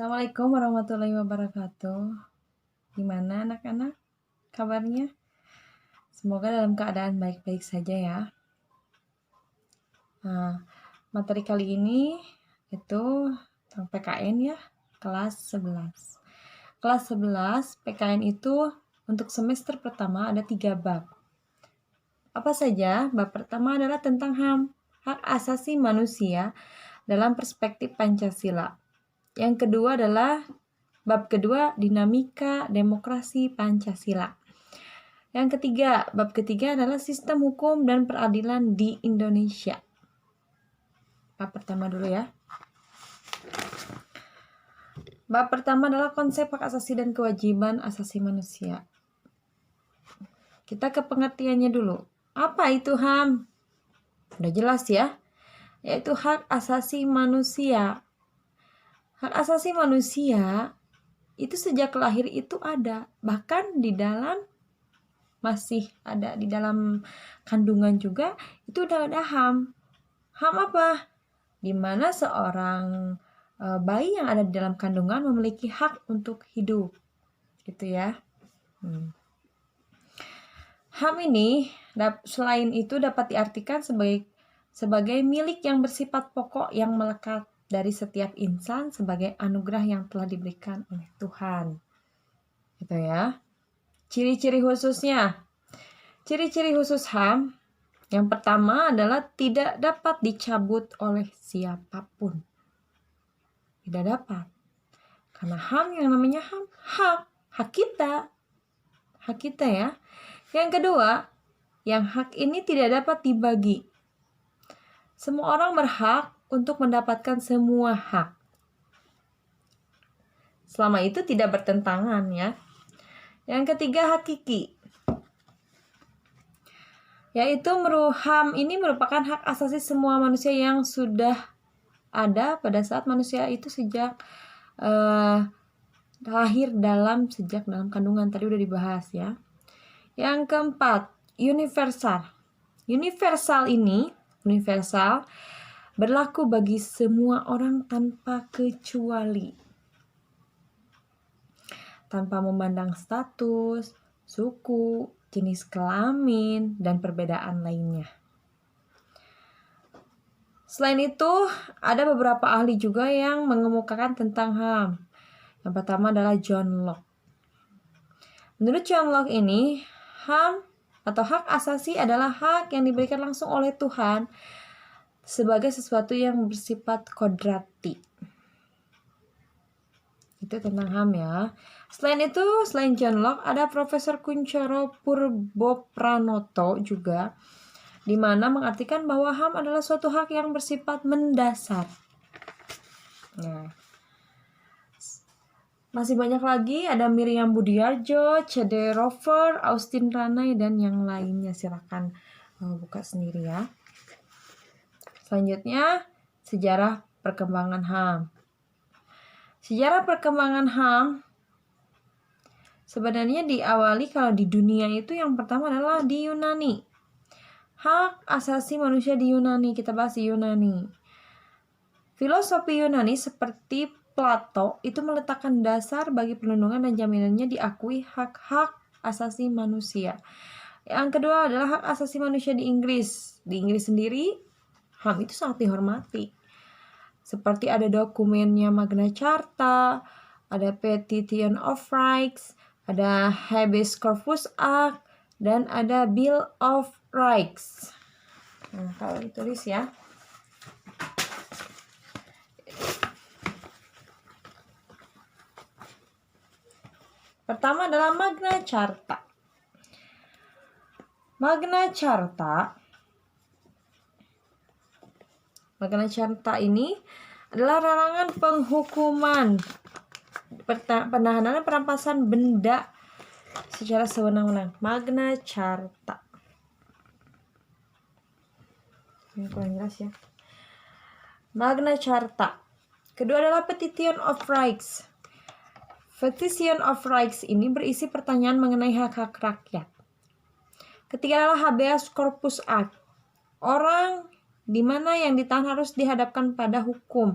Assalamualaikum warahmatullahi wabarakatuh. Gimana anak-anak kabarnya? Semoga dalam keadaan baik-baik saja ya. Nah, materi kali ini itu tentang PKN ya, kelas 11. Kelas 11 PKN itu untuk semester pertama ada 3 bab. Apa saja? Bab pertama adalah tentang HAM, hak asasi manusia dalam perspektif Pancasila. Yang kedua adalah bab kedua, dinamika demokrasi Pancasila. Yang ketiga, bab ketiga adalah sistem hukum dan peradilan di Indonesia. Bab pertama dulu ya. Bab pertama adalah konsep hak asasi dan kewajiban asasi manusia. Kita ke pengertiannya dulu. Apa itu HAM? Udah jelas ya, yaitu hak asasi manusia. Hak asasi manusia itu sejak lahir itu ada, bahkan di dalam masih ada di dalam kandungan juga itu udah ada HAM. HAM apa? Dimana seorang bayi yang ada di dalam kandungan memiliki hak untuk hidup, gitu ya. HAM ini selain itu dapat diartikan sebagai milik yang bersifat pokok yang melekat dari setiap insan sebagai anugerah yang telah diberikan oleh Tuhan, gitu ya. Ciri-ciri khususnya. Ciri-ciri khusus HAM yang pertama adalah tidak dapat dicabut oleh siapapun. Tidak dapat. Karena HAM yang namanya HAM, hak kita. Hak kita ya. Yang kedua, yang hak ini tidak dapat dibagi. Semua orang berhak untuk mendapatkan semua hak. Selama itu tidak bertentangan ya. Yang ketiga, hakiki. Yaitu HAM ini merupakan hak asasi semua manusia yang sudah ada pada saat manusia itu sejak lahir sejak dalam kandungan, tadi udah dibahas ya. Yang keempat, universal. Universal berlaku bagi semua orang tanpa kecuali, tanpa memandang status, suku, jenis kelamin, dan perbedaan lainnya. Selain itu, ada beberapa ahli juga yang mengemukakan tentang HAM. Yang pertama adalah John Locke. Menurut John Locke ini, HAM atau hak asasi adalah hak yang diberikan langsung oleh Tuhan sebagai sesuatu yang bersifat kodrati. Itu tentang HAM ya. Selain John Locke, ada Profesor Kunchoro Purbopranoto juga, di mana mengartikan bahwa HAM adalah suatu hak yang bersifat mendasar. Nah, masih banyak lagi, ada Miriam Budiarjo, C.D. Rover, Austin Ranai, dan yang lainnya. Silakan buka sendiri ya. Selanjutnya, sejarah perkembangan HAM. Sejarah perkembangan HAM sebenarnya diawali kalau di dunia itu yang pertama adalah di Yunani. Hak asasi manusia di Yunani, kita bahas di Yunani. Filosofi Yunani seperti Plato itu meletakkan dasar bagi perlindungan dan jaminannya diakui hak-hak asasi manusia. Yang kedua adalah hak asasi manusia di Inggris. Di Inggris sendiri, HAM itu sangat dihormati. Seperti ada dokumennya Magna Carta, ada Petition of Rights, ada Habeas Corpus Act, dan ada Bill of Rights. Nah, kalau ditulis ya. Pertama adalah Magna Carta. Magna Carta ini adalah larangan penghukuman, penahanan dan perampasan benda secara sewenang-wenang. Magna Carta. Ini kurang jelas ya. Magna Carta. Kedua adalah Petition of Rights. Petition of Rights ini berisi pertanyaan mengenai hak-hak rakyat. Ketiga adalah Habeas Corpus Act. Orang di mana yang ditahan harus dihadapkan pada hukum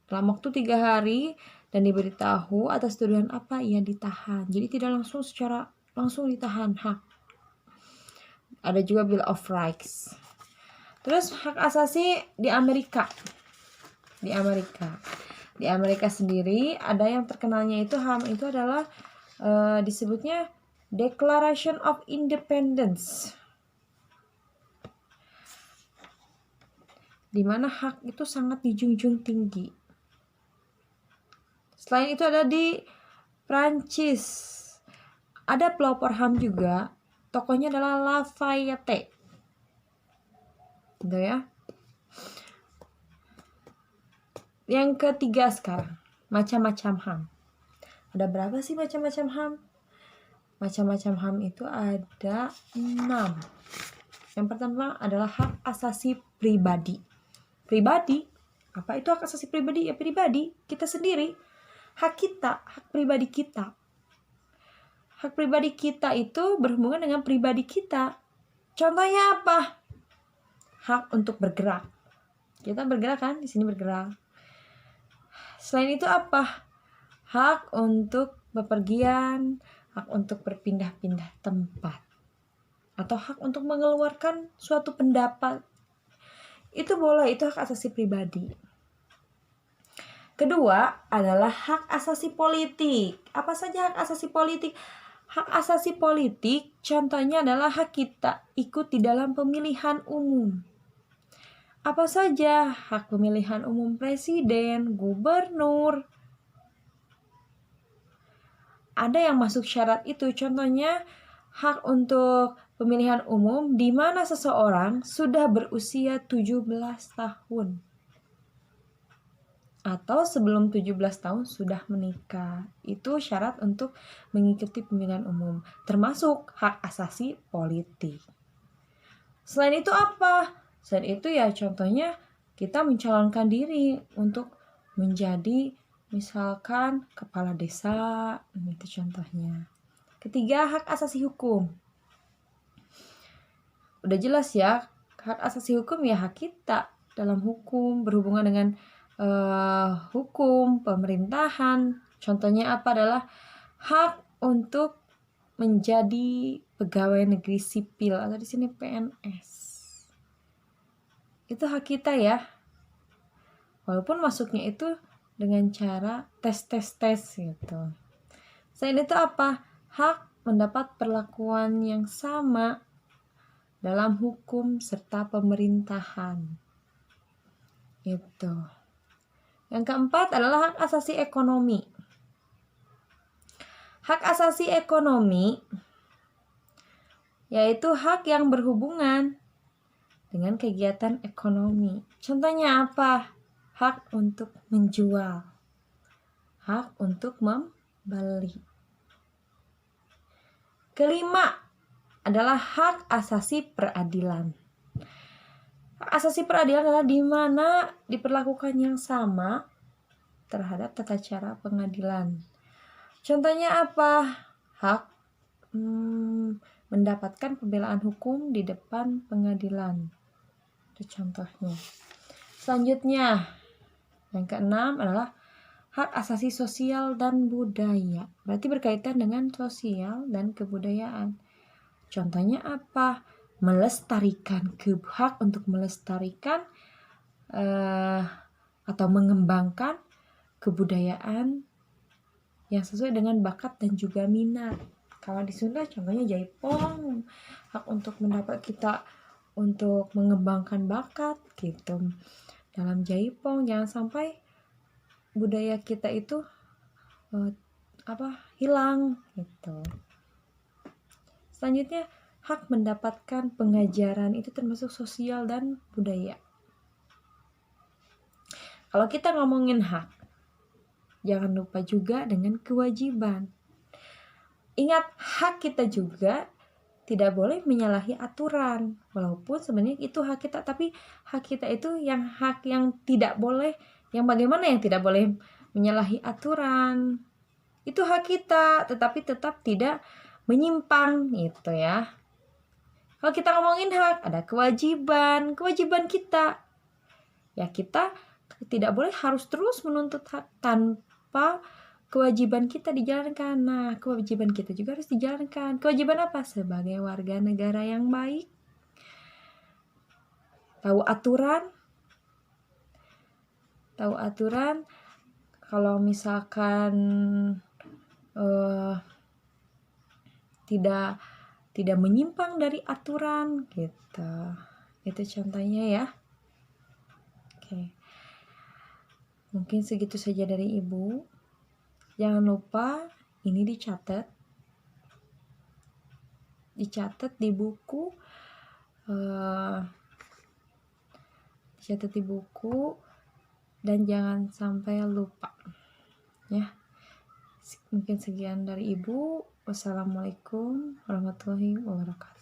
dalam waktu 3 hari dan diberitahu atas tuduhan apa ia ditahan. Jadi tidak langsung secara langsung ditahan hak. Ada juga Bill of Rights. Terus hak asasi di Amerika. Di Amerika sendiri ada yang terkenalnya itu HAM itu adalah disebutnya Declaration of Independence, di mana hak itu sangat dijunjung tinggi. Selain itu ada di Prancis, ada pelopor HAM juga, tokohnya adalah Lafayette, gitu ya. Yang ketiga sekarang, macam-macam HAM. Ada berapa sih macam-macam HAM? Macam-macam HAM itu ada 6. Yang pertama adalah hak asasi pribadi. Pribadi, apa itu hak asasi pribadi? Ya pribadi, kita sendiri. Hak kita, hak pribadi kita. Hak pribadi kita itu berhubungan dengan pribadi kita. Contohnya apa? Hak untuk bergerak. Kita bergerak kan, di sini bergerak. Selain itu apa? Hak untuk bepergian, hak untuk berpindah-pindah tempat, atau hak untuk mengeluarkan suatu pendapat. Itu boleh, itu hak asasi pribadi. Kedua adalah hak asasi politik. Apa saja hak asasi politik? Hak asasi politik contohnya adalah hak kita ikut di dalam pemilihan umum. Apa saja? Hak pemilihan umum presiden, gubernur. Ada yang masuk syarat itu, contohnya hak untuk pemilihan umum di mana seseorang sudah berusia 17 tahun. Atau sebelum 17 tahun sudah menikah. Itu syarat untuk mengikuti pemilihan umum. Termasuk hak asasi politik. Selain itu apa? Selain itu ya contohnya kita mencalonkan diri untuk menjadi misalkan kepala desa, itu contohnya. Ketiga, hak asasi hukum. Udah jelas ya, hak asasi hukum ya hak kita dalam hukum, berhubungan dengan hukum, pemerintahan. Contohnya apa adalah hak untuk menjadi pegawai negeri sipil atau di sini PNS. Itu hak kita ya. Walaupun masuknya itu dengan cara tes gitu. Selain itu apa? Hak mendapat perlakuan yang sama dalam hukum serta pemerintahan. Itu. Yang keempat adalah hak asasi ekonomi. Hak asasi ekonomi yaitu hak yang berhubungan dengan kegiatan ekonomi. Contohnya apa? Hak untuk menjual, hak untuk membeli. Kelima adalah hak asasi peradilan. Hak asasi peradilan adalah di mana diperlakukan yang sama terhadap tata cara pengadilan. Contohnya apa? Hak mendapatkan pembelaan hukum di depan pengadilan. Itu contohnya. Selanjutnya, yang keenam adalah hak asasi sosial dan budaya. Berarti berkaitan dengan sosial dan kebudayaan. Contohnya apa? Melestarikan, hak untuk melestarikan atau mengembangkan kebudayaan yang sesuai dengan bakat dan juga minat. Kalau di Sunda contohnya jaipong, hak untuk mendapat kita untuk mengembangkan bakat gitu. Dalam jaipong jangan sampai budaya kita itu hilang gitu. Selanjutnya hak mendapatkan pengajaran itu termasuk sosial dan budaya. Kalau kita ngomongin hak, jangan lupa juga dengan kewajiban. Ingat, hak kita juga tidak boleh menyalahi aturan. Walaupun sebenarnya itu hak kita, tapi hak kita itu hak yang tidak boleh, yang bagaimana yang tidak boleh menyalahi aturan. Itu hak kita, tetapi tetap tidak menyimpang gitu ya. Kalau kita ngomongin hak, ada kewajiban. Kewajiban kita, ya kita tidak boleh harus terus menuntut hak tanpa kewajiban kita dijalankan. Nah, kewajiban kita juga harus dijalankan. Kewajiban apa? Sebagai warga negara yang baik, tahu aturan. Kalau misalkan tidak menyimpang dari aturan gitu. Itu contohnya ya. Oke. Mungkin segitu saja dari Ibu. Jangan lupa ini dicatat di buku, dan jangan sampai lupa ya. Mungkin sekian dari Ibu. Wassalamualaikum warahmatullahi wabarakatuh.